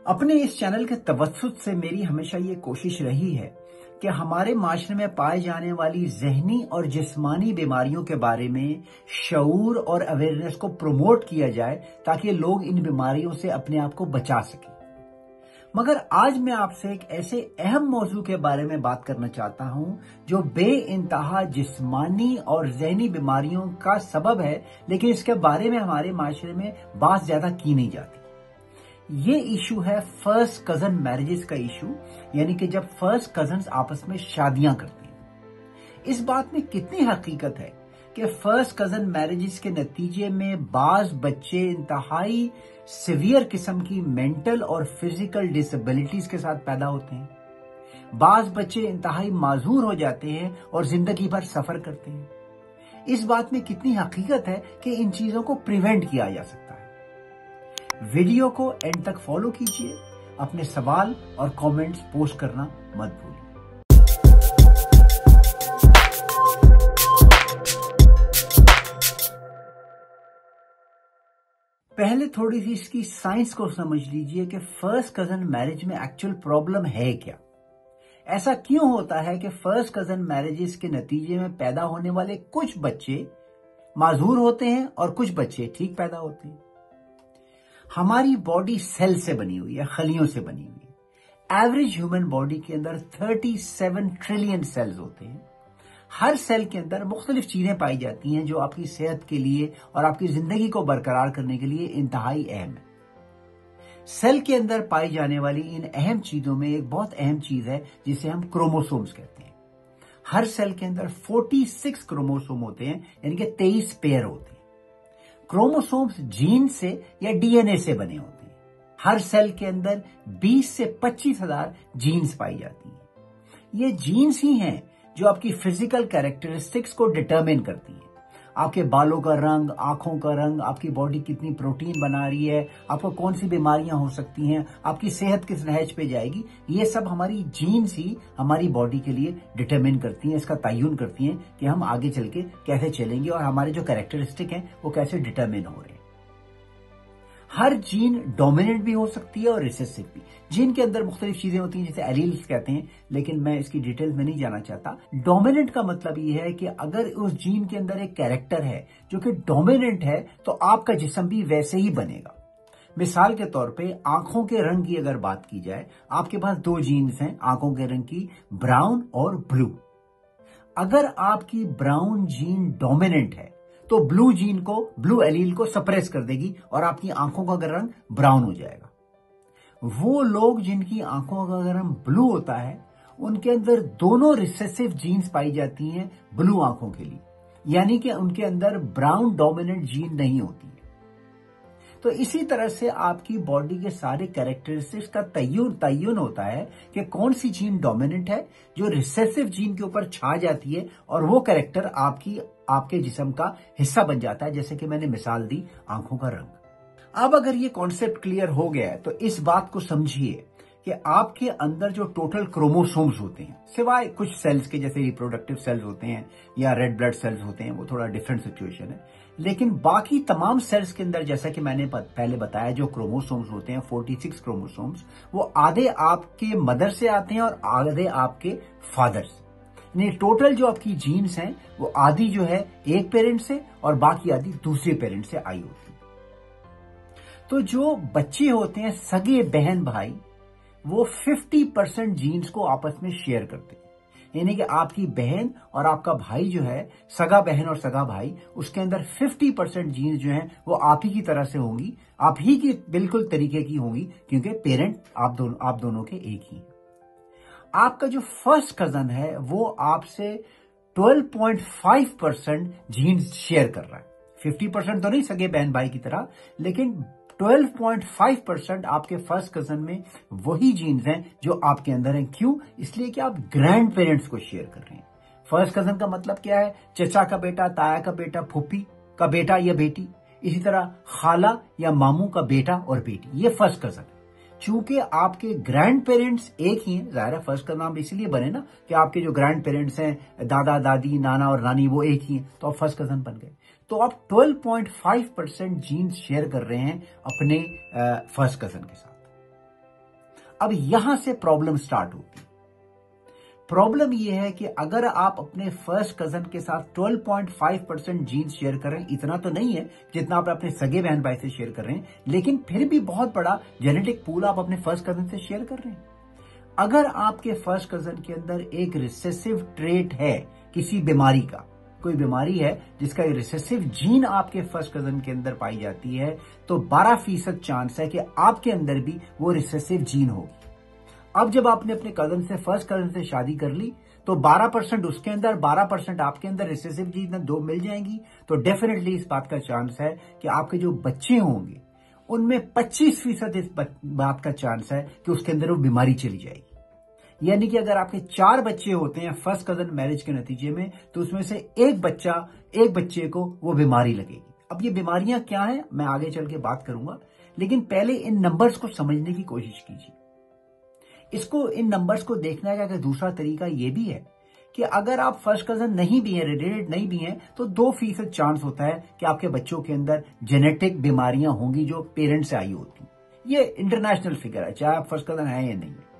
अपने इस चैनल के तवज्जुद से मेरी हमेशा ये कोशिश रही है कि हमारे माशरे में पाए जाने वाली ज़हनी और जिस्मानी बीमारियों के बारे में शऊर और अवेयरनेस को प्रमोट किया जाए ताकि लोग इन बीमारियों से अपने आप को बचा सकें। मगर आज मैं आपसे एक ऐसे अहम मौजू के बारे में बात करना चाहता हूं जो बेइंतहा जिस्मानी और ज़हनी बीमारियों का सबब है, लेकिन इसके बारे में हमारे माशरे में बात ज्यादा की नहीं जाती। ये इशू है फर्स्ट कजन मैरिजेस का इशू, यानी कि जब फर्स्ट कजन्स आपस में शादियां करते हैं। इस बात में कितनी हकीकत है कि फर्स्ट कजन मैरिजेस के नतीजे में बाज बच्चे इंतहाई सिवियर किस्म की मेंटल और फिजिकल डिसेबिलिटीज के साथ पैदा होते हैं। बाज बच्चे इंतहाई माजूर हो जाते हैं और जिंदगी भर सफर करते हैं। इस बात में कितनी हकीकत है कि इन चीजों को प्रिवेंट किया जा सकता है। वीडियो को एंड तक फॉलो कीजिए। अपने सवाल और कमेंट्स पोस्ट करना मत भूलिए। पहले थोड़ी सी इसकी साइंस को समझ लीजिए कि फर्स्ट कजन मैरिज में एक्चुअल प्रॉब्लम है क्या। ऐसा क्यों होता है कि फर्स्ट कजन मैरिजेस के नतीजे में पैदा होने वाले कुछ बच्चे माजूर होते हैं और कुछ बच्चे ठीक पैदा होते हैं। हमारी बॉडी सेल से बनी हुई है, खलियों से बनी हुई है। एवरेज ह्यूमन बॉडी के अंदर 37 ट्रिलियन सेल्स होते हैं। हर सेल के अंदर मुख्तलिफ चीजें पाई जाती हैं जो आपकी सेहत के लिए और आपकी जिंदगी को बरकरार करने के लिए इंतहाई अहम है। सेल के अंदर पाई जाने वाली इन अहम चीजों में एक बहुत अहम चीज है जिसे हम क्रोमोसोम्स कहते हैं। हर सेल के अंदर 46 क्रोमोसोम होते हैं, यानी कि 23 पेयर होते हैं। क्रोमोसोम्स जीन से या डीएनए से बने होते हैं। हर सेल के अंदर 20 से 25,000 जीन्स पाई जाती हैं। ये जीन्स ही हैं जो आपकी फिजिकल कैरेक्टरिस्टिक्स को डिटरमिन करती हैं। आपके बालों का रंग, आंखों का रंग, आपकी बॉडी कितनी प्रोटीन बना रही है, आपको कौन सी बीमारियां हो सकती हैं, आपकी सेहत किस नहज पे जाएगी, ये सब हमारी जीन्स ही हमारी बॉडी के लिए डिटरमिन करती हैं, इसका तयन करती हैं कि हम आगे चल के कैसे चलेंगे और हमारे जो कैरेक्टरिस्टिक हैं वो कैसे डिटरमिन हो रहे हैं। हर जीन डोमिनेंट भी हो सकती है और रिसेसिव भी। जीन के अंदर मुख्तलिफ चीजें होती हैं जिसे एलील्स कहते हैं, लेकिन मैं इसकी डिटेल्स में नहीं जाना चाहता। डोमिनेंट का मतलब ये है कि अगर उस जीन के अंदर एक कैरेक्टर है जो कि डोमिनेंट है तो आपका जिस्म भी वैसे ही बनेगा। मिसाल के तौर पे आंखों के रंग की अगर बात की जाए, आपके पास 2 जीन्स हैं आंखों के रंग की, ब्राउन और ब्लू। अगर आपकी ब्राउन जीन डोमिनेंट है तो ब्लू जीन को, ब्लू एलील को सप्रेस कर देगी और आपकी आंखों का रंग ब्राउन हो जाएगा। वो लोग जिनकी आंखों का रंग ब्लू होता है उनके अंदर दोनों रिसेसिव जीन्स पाई जाती हैं ब्लू आंखों के लिए, यानी कि उनके अंदर ब्राउन डोमिनेंट जीन नहीं होती है। तो इसी तरह से आपकी बॉडी के सारे कैरेक्टरिस्टिक्स का तयन होता है कि कौन सी जीन डोमिनेंट है जो रिसेसिव जीन के ऊपर छा जाती है और वो कैरेक्टर आपके जिस्म का हिस्सा बन जाता है, जैसे कि मैंने मिसाल दी आंखों का रंग। अब अगर ये कॉन्सेप्ट क्लियर हो गया है तो इस बात को समझिए कि आपके अंदर जो टोटल क्रोमोसोम्स होते हैं, सिवाय कुछ सेल्स के जैसे रिप्रोडक्टिव सेल्स होते हैं या रेड ब्लड सेल्स होते हैं, वो थोड़ा डिफरेंट सिचुएशन है, लेकिन बाकी तमाम सेल्स के अंदर जैसा कि मैंने पहले बताया जो क्रोमोसोम्स होते हैं 46 क्रोमोसोम्स, वो आधे आपके मदर से आते हैं और आधे आपके फादर से। यानी टोटल जो आपकी जीन्स हैं वो आधी जो है एक पेरेंट से और बाकी आधी दूसरे पेरेंट से आई होती है। तो जो बच्चे होते हैं सगे बहन भाई, वो 50% जीन्स को आपस में शेयर करते हैं। यानी कि आपकी बहन और आपका भाई जो है, सगा बहन और सगा भाई, उसके अंदर 50% जीन्स जो हैं वो आप ही की तरह से होंगी, आप ही की बिल्कुल तरीके की होंगी, क्योंकि पेरेंट आप दोनों के एक ही हैं। आपका जो फर्स्ट कजन है वो आपसे 12.5% जीन्स शेयर कर रहा है। 50% तो नहीं सगे बहन भाई की तरह, लेकिन 12.5% आपके फर्स्ट कजन में वही जीन्स हैं जो आपके अंदर हैं। क्यों? इसलिए कि आप ग्रैंड पेरेंट्स को शेयर कर रहे हैं। फर्स्ट कजन का मतलब क्या है? चचा का बेटा, ताया का बेटा, फूफी का बेटा या बेटी, इसी तरह खाला या मामू का बेटा और बेटी, ये फर्स्ट कजन है। चूंकि आपके ग्रैंड पेरेंट्स एक ही हैं, जाहिर है फर्स्ट का नाम इसलिए बने ना कि आपके जो ग्रैंड पेरेंट्स हैं, दादा दादी, नाना और नानी, वो एक ही हैं, तो आप फर्स्ट कजन बन गए। तो आप 12.5% जीन्स शेयर कर रहे हैं अपने फर्स्ट कजन के साथ। अब यहां से प्रॉब्लम स्टार्ट होती है। प्रॉब्लम यह है कि अगर आप अपने फर्स्ट कजन के साथ 12.5% जीन्स शेयर कर रहे हैं, इतना तो नहीं है जितना आप अपने सगे बहन भाई से शेयर कर रहे हैं, लेकिन फिर भी बहुत बड़ा जेनेटिक पूल आप अपने फर्स्ट कजन से शेयर कर रहे हैं। अगर आपके फर्स्ट कजन के अंदर एक रिसेसिव ट्रेट है किसी बीमारी का, कोई बीमारी है जिसका रिसेसिव जीन आपके फर्स्ट कजन के अंदर पाई जाती है, तो 12% चांस है कि आपके अंदर भी वो रिसेसिव जीन होगी। अब जब आपने अपने कजन से, फर्स्ट कजन से शादी कर ली, तो 12% उसके अंदर, 12% आपके अंदर रिसेसिव जीन दो मिल जाएंगी, तो डेफिनेटली इस बात का चांस है कि आपके जो बच्चे होंगे उनमें 25% इस बात का चांस है कि उसके अंदर वो बीमारी चली जाएगी। यानी कि अगर आपके 4 बच्चे होते हैं फर्स्ट कजन मैरिज के नतीजे में, तो उसमें से एक बच्चे को वो बीमारी लगेगी। अब ये बीमारियां क्या हैं मैं आगे चल के बात करूंगा, लेकिन पहले इन नंबर्स को समझने की कोशिश कीजिए। इन नंबर्स को देखने का दूसरा तरीका यह भी है कि अगर आप फर्स्ट कजन नहीं भी हैं, रिलेटेड नहीं भी हैं, तो 2% चांस होता है कि आपके बच्चों के अंदर जेनेटिक बीमारियां होंगी जो पेरेंट्स से आई होती। ये इंटरनेशनल फिगर है, चाहे आप फर्स्ट कजन हैं या नहीं है।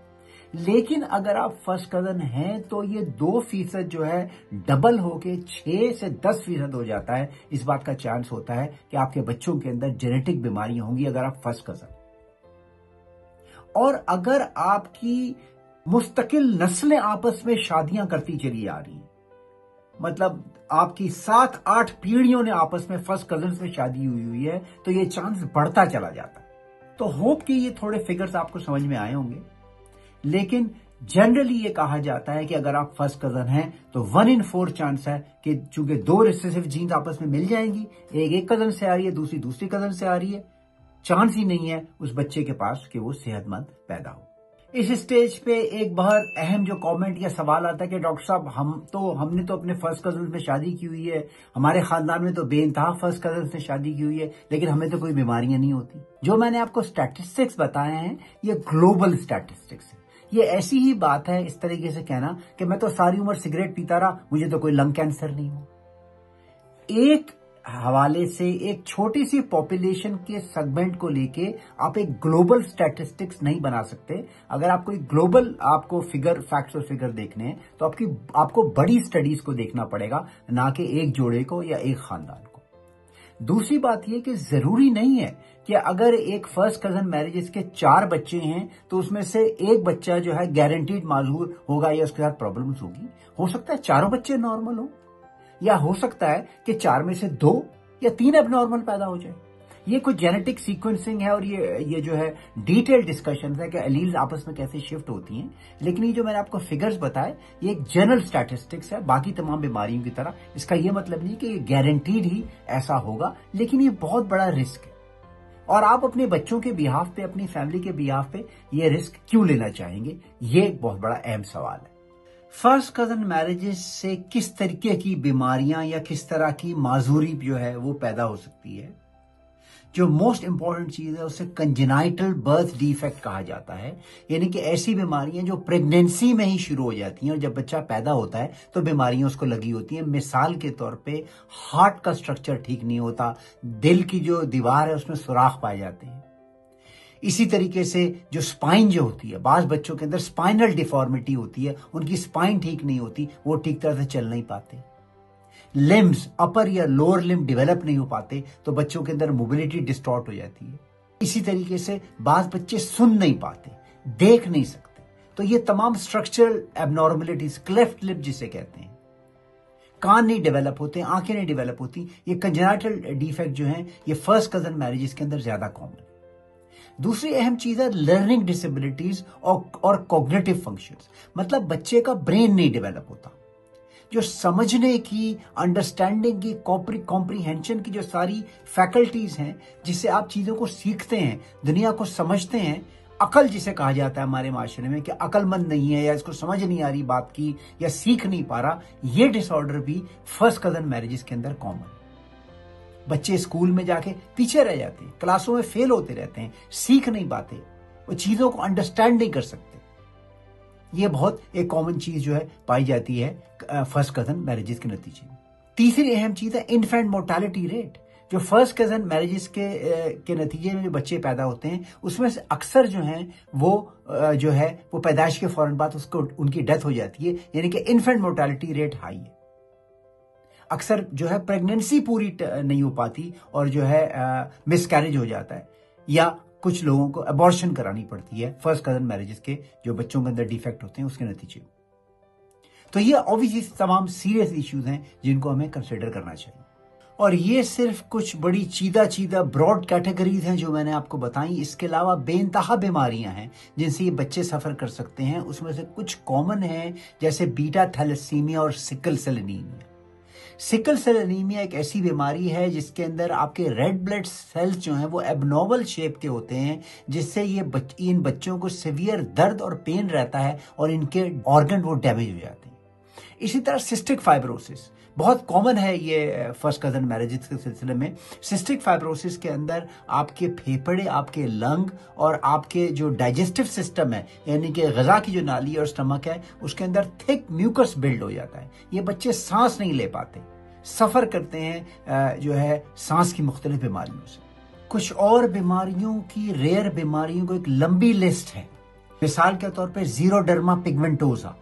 लेकिन अगर आप फर्स्ट कजन हैं तो ये 2% जो है डबल होके 6 से 10% हो जाता है। इस बात का चांस होता है कि आपके बच्चों के अंदर जेनेटिक बीमारियां होंगी अगर आप फर्स्ट कजन। और अगर आपकी मुस्तकिल नस्लें आपस में शादियां करती चली आ रही हैं, मतलब आपकी 7-8 पीढ़ियों ने आपस में फर्स्ट कजन्स में शादी हुई है, तो ये चांस बढ़ता चला जाता है। तो होप कि ये थोड़े फिगर्स आपको समझ में आए होंगे। लेकिन जनरली ये कहा जाता है कि अगर आप फर्स्ट कजन हैं तो 1 in 4 चांस है कि चूंकि 2 रिसेसिव जीन्स आपस में मिल जाएंगी, एक कजन से आ रही है, दूसरी कजन से आ रही है, चांस ही नहीं है उस बच्चे के पास कि वो सेहतमंद पैदा हो। इस स्टेज पे एक बहुत अहम जो कमेंट या सवाल आता है कि डॉक्टर साहब हमने तो अपने फर्स्ट कजन में शादी की हुई है, हमारे खानदान में तो बेइंतहा फर्स्ट कजन से शादी की हुई है, लेकिन हमें तो कोई बीमारियां नहीं होती। जो मैंने आपको स्टैटिस्टिक्स बताए हैं ये ग्लोबल स्टैटिस्टिक्स है। ये ऐसी ही बात है इस तरीके से कहना कि मैं तो सारी उम्र सिगरेट पीता रहा, मुझे तो कोई लंग कैंसर नहीं हुआ। एक हवाले से एक छोटी सी पॉपुलेशन के सेगमेंट को लेके आप एक ग्लोबल स्टैटिस्टिक्स नहीं बना सकते। अगर आप कोई ग्लोबल आपको फैक्ट्स और फिगर देखने हैं तो आपको बड़ी स्टडीज को देखना पड़ेगा, ना कि एक जोड़े को या एक खानदान को। दूसरी बात यह कि जरूरी नहीं है कि अगर एक फर्स्ट कजन मैरिजेस के 4 बच्चे हैं तो उसमें से एक बच्चा जो है गारंटीड माजूर होगा या उसके साथ प्रॉब्लम्स होगी। हो सकता है 4 बच्चे नॉर्मल हो, या हो सकता है कि 4 में से 2 या 3 एबनॉर्मल पैदा हो जाए। ये कुछ जेनेटिक सीक्वेंसिंग है और ये जो है डिटेल डिस्कशन है कि एलील्स आपस में कैसे शिफ्ट होती हैं। लेकिन ये जो मैंने आपको फिगर्स बताए ये एक जनरल स्टैटिस्टिक्स है, बाकी तमाम बीमारियों की तरह। इसका ये मतलब नहीं कि ये गारंटीड ही ऐसा होगा, लेकिन ये बहुत बड़ा रिस्क है और आप अपने बच्चों के बिहाफ पे, अपनी फैमिली के बिहाफ पे ये रिस्क क्यों लेना चाहेंगे, ये एक बहुत बड़ा अहम सवाल है। फर्स्ट कजन मैरिजेस से किस तरीके की बीमारियां या किस तरह की माजूरी जो है वो पैदा हो सकती है। जो मोस्ट इंपॉर्टेंट चीज है उसे कंजेनाइटल बर्थ डिफेक्ट कहा जाता है, यानी कि ऐसी बीमारियां जो प्रेगनेंसी में ही शुरू हो जाती हैं और जब बच्चा पैदा होता है तो बीमारियां उसको लगी होती हैं। मिसाल के तौर पे हार्ट का स्ट्रक्चर ठीक नहीं होता, दिल की जो दीवार है उसमें सुराख पाए जाते हैं। इसी तरीके से जो स्पाइन जो होती है, बाज बच्चों के अंदर स्पाइनल डिफॉर्मिटी होती है, उनकी स्पाइन ठीक नहीं होती, वो ठीक तरह से चल नहीं पाते। लिम्स, अपर या लोअर लिम्ब डेवलप नहीं हो पाते तो बच्चों के अंदर मोबिलिटी डिस्टॉर्ट हो जाती है। इसी तरीके से बाज बच्चे सुन नहीं पाते, देख नहीं सकते। तो ये तमाम स्ट्रक्चरल एबनॉर्मलिटीज, क्लेफ्ट लिप जिसे कहते हैं, कान नहीं डेवलप होते, आंखें नहीं डेवलप होती, ये कंजेनाइटल डिफेक्ट जो है ये फर्स्ट कजन मैरिजेस के अंदर ज्यादा कॉमन है। दूसरी अहम चीज है लर्निंग डिसेबिलिटीज और कॉग्निटिव फंक्शंस, मतलब बच्चे का ब्रेन नहीं डेवलप होता। जो समझने की, अंडरस्टैंडिंग की, कॉम्प्रीहेंशन की जो सारी फैकल्टीज हैं जिससे आप चीजों को सीखते हैं, दुनिया को समझते हैं, अकल जिसे कहा जाता है हमारे माशरे में कि अकलमंद नहीं है या इसको समझ नहीं आ रही बात की या सीख नहीं पा रहा, ये डिसऑर्डर भी फर्स्ट कजन मैरिजेस के अंदर कॉमन है। बच्चे स्कूल में जाके पीछे रह जाते हैं, क्लासों में फेल होते रहते हैं, सीख नहीं पाते, वो चीजों को अंडरस्टैंड नहीं कर सकते। ये बहुत एक कॉमन चीज जो है पाई जाती है फर्स्ट कजन मैरिजेस के नतीजे में। तीसरी अहम चीज है इन्फेंट मोर्टेलिटी रेट। जो फर्स्ट कजन मैरिजेस के नतीजे में जो बच्चे पैदा होते हैं उसमें से अक्सर जो हैं वो जो है वो पैदाइश के फौरन बाद उसको उनकी डेथ हो जाती है, यानी कि इन्फेंट मोर्टेलिटी रेट हाई है। अक्सर जो है प्रेगनेंसी पूरी नहीं हो पाती और जो है मिसकैरेज हो जाता है, या कुछ लोगों को अबॉर्शन करानी पड़ती है फर्स्ट कजन मैरिजेस के जो बच्चों के अंदर डिफेक्ट होते हैं उसके नतीजे में। तो ये ऑब्वियसली तमाम सीरियस इश्यूज हैं जिनको हमें कंसिडर करना चाहिए। और ये सिर्फ कुछ बड़ी चीदा ब्रॉड कैटेगरीज हैं जो मैंने आपको बताई। इसके अलावा बेइंतहा बीमारियां हैं जिनसे ये बच्चे सफर कर सकते हैं। उसमें से कुछ कॉमन हैं जैसे बीटा थैलेसीमिया और sickle cell anaemia. Sickle cell anaemia एक ऐसी बीमारी है जिसके अंदर आपके रेड ब्लड सेल्स जो हैं वो एबनॉर्मल शेप के होते हैं, जिससे इन बच्चों को सीवियर दर्द और पेन रहता है और इनके ऑर्गन वो डैमेज हो जाते हैं। इसी तरह सिस्टिक फाइब्रोसिस बहुत कॉमन है ये फर्स्ट कजन मैरिजेस के सिलसिले में। सिस्टिक फाइब्रोसिस के अंदर आपके फेफड़े, आपके लंग और आपके जो डाइजेस्टिव सिस्टम है यानी कि ग़िज़ा की जो नाली और स्टमक है उसके अंदर थिक म्यूकस बिल्ड हो जाता है। ये बच्चे सांस नहीं ले पाते, सफ़र करते हैं जो है सांस की मुख्तलिफ बीमारियों से। कुछ और बीमारियों की, रेयर बीमारियों को एक लंबी लिस्ट है। मिसाल के तौर पर ज़ीरोडर्मा पिगमेंटोसा।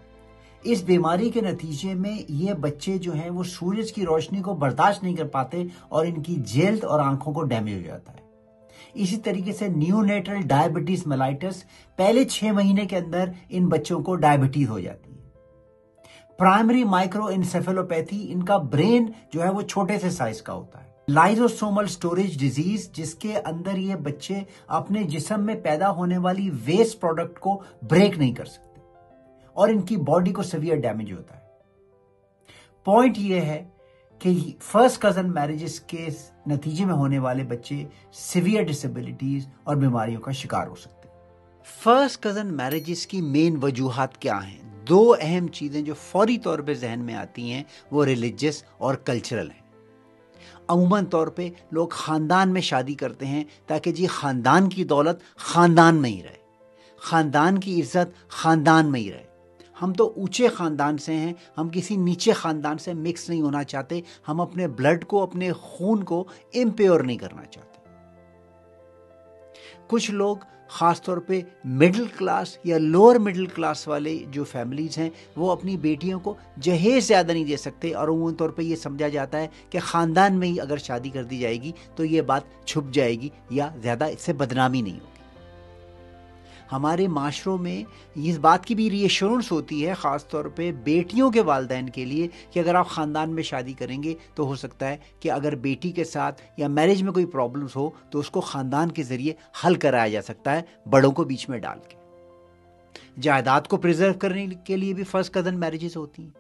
इस बीमारी के नतीजे में ये बच्चे जो हैं वो सूरज की रोशनी को बर्दाश्त नहीं कर पाते और इनकी जेल्द और आंखों को डैमेज हो जाता है। इसी तरीके से न्यूनेटल डायबिटीज मेलाइटस, पहले 6 महीने के अंदर इन बच्चों को डायबिटीज हो जाती है। प्राइमरी माइक्रो इंसेफेलोपैथी, इनका ब्रेन जो है वो छोटे से साइज का होता है। लाइजोसोमल स्टोरेज डिजीज, जिसके अंदर ये बच्चे अपने जिस्म में पैदा होने वाली वेस्ट प्रोडक्ट को ब्रेक नहीं कर सकते और इनकी बॉडी को सीवियर डैमेज होता है। पॉइंट यह है कि फर्स्ट कजन मैरिजेस के नतीजे में होने वाले बच्चे सीवियर डिसेबिलिटीज और बीमारियों का शिकार हो सकते हैं। फर्स्ट कजन मैरिजेस की मेन वजूहात क्या हैं? 2 अहम चीजें जो फौरी तौर पे जहन में आती हैं वो रिलीजियस और कल्चरल हैं। अमूमन तौर पे लोग खानदान में शादी करते हैं ताकि जी खानदान की दौलत खानदान में ही रहे, खानदान की इज्जत खानदान में ही रहे। हम तो ऊंचे खानदान से हैं, हम किसी नीचे खानदान से मिक्स नहीं होना चाहते। हम अपने ब्लड को, अपने खून को इम्प्योर नहीं करना चाहते। कुछ लोग खासतौर पे मिडिल क्लास या लोअर मिडिल क्लास वाले जो फैमिलीज हैं वो अपनी बेटियों को जहेज ज़्यादा नहीं दे सकते और उमूमन तौर पे ये समझा जाता है कि ख़ानदान में ही अगर शादी कर दी जाएगी तो ये बात छुप जाएगी या ज़्यादा इससे बदनामी नहीं होगी। हमारे माशरों में इस बात की भी रीएश्योरेंस होती है ख़ास तौर पे बेटियों के वालिदैन के लिए कि अगर आप ख़ानदान में शादी करेंगे तो हो सकता है कि अगर बेटी के साथ या मैरिज में कोई प्रॉब्लम्स हो तो उसको ख़ानदान के ज़रिए हल कराया जा सकता है, बड़ों को बीच में डाल के। जायदाद को प्रिजर्व करने के लिए भी फर्स्ट कज़न मैरिजेस होती हैं।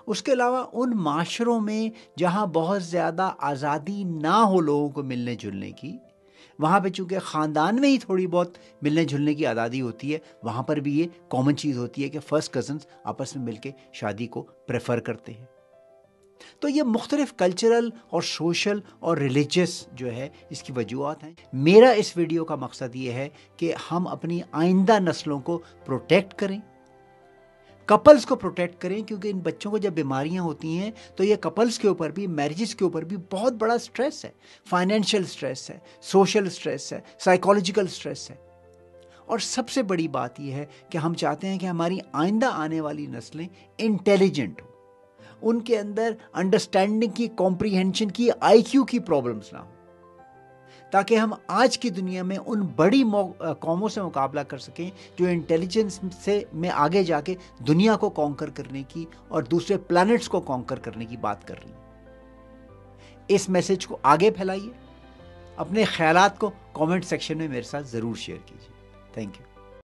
उसके अलावा उन माशरों में जहाँ बहुत ज़्यादा आज़ादी ना हो लोगों को मिलने जुलने की, वहाँ पे चूंकि ख़ानदान में ही थोड़ी बहुत मिलने जुलने की आज़ादी होती है, वहाँ पर भी ये कॉमन चीज़ होती है कि फ़र्स्ट कज़न्स आपस में मिलके शादी को प्रेफर करते हैं। तो ये मुख्तलिफ कल्चरल और सोशल और रिलीजियस जो है इसकी वजूहात हैं। मेरा इस वीडियो का मकसद ये है कि हम अपनी आइंदा नस्लों को प्रोटेक्ट करें, कपल्स को प्रोटेक्ट करें, क्योंकि इन बच्चों को जब बीमारियां होती हैं तो ये कपल्स के ऊपर भी, मैरिजेस के ऊपर भी बहुत बड़ा स्ट्रेस है। फाइनेंशियल स्ट्रेस है, सोशल स्ट्रेस है, साइकोलॉजिकल स्ट्रेस है। और सबसे बड़ी बात यह है कि हम चाहते हैं कि हमारी आइंदा आने वाली नस्लें इंटेलिजेंट हो, उनके अंदर अंडरस्टैंडिंग की, कॉम्प्रीहेंशन की, IQ की प्रॉब्लम्स ना हो, ताकि हम आज की दुनिया में उन बड़ी कौमों से मुकाबला कर सकें जो इंटेलिजेंस से में आगे जाके दुनिया को कॉन्कर करने की और दूसरे प्लैनेट्स को कॉन्कर करने की बात कर रही हैं। इस मैसेज को आगे फैलाइए, अपने ख्यालात को कमेंट सेक्शन में मेरे साथ ज़रूर शेयर कीजिए। Thank you.